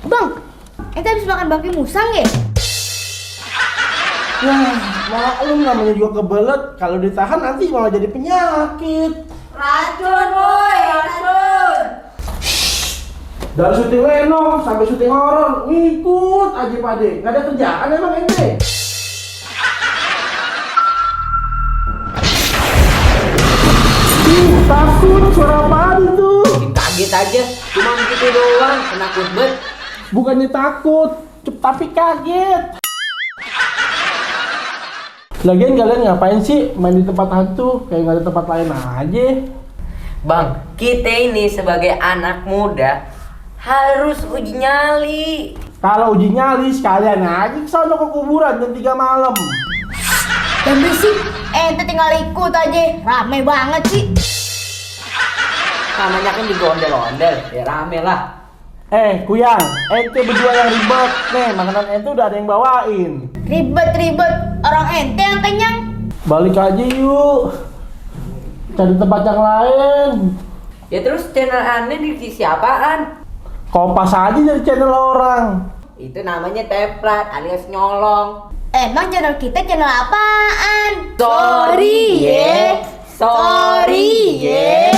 Bang, ente habis makan bangkai musang ya? Nah, maklum namanya juga kebelet. Kalau ditahan nanti malah jadi penyakit. Racun, boy, racun. Dari syuting Lenong sampai syuting horor ngikut aja Pade. Nggak ada kerjaan emang ente? Takut suara apaan itu? Bikin kaget aja, cuma begitu doang, penakut bet. Bukannya takut, tapi kaget. Lagian kalian ngapain sih main di tempat hantu? Kayak nggak ada tempat lain aja. Bang, kita ini sebagai anak muda harus uji nyali. Kalau uji nyali sekalian aja kesana ke kuburan jam 3 malam. Dan berisik, ente tinggal ikut aja. Rame banget sih. Namanya kan digondel-ondel, ya rame lah. Kuyang, ente berdua yang ribet. Nih, makanan ente udah ada yang bawain. Ribet-ribet, orang ente yang kenyang. Balik aja yuk. Cari tempat yang lain. Ya terus channel aneh divisi apaan? Kompas aja dari channel orang. Itu namanya teplat alias nyolong. Emang channel kita channel apaan? Sorry ye. Sorry ye.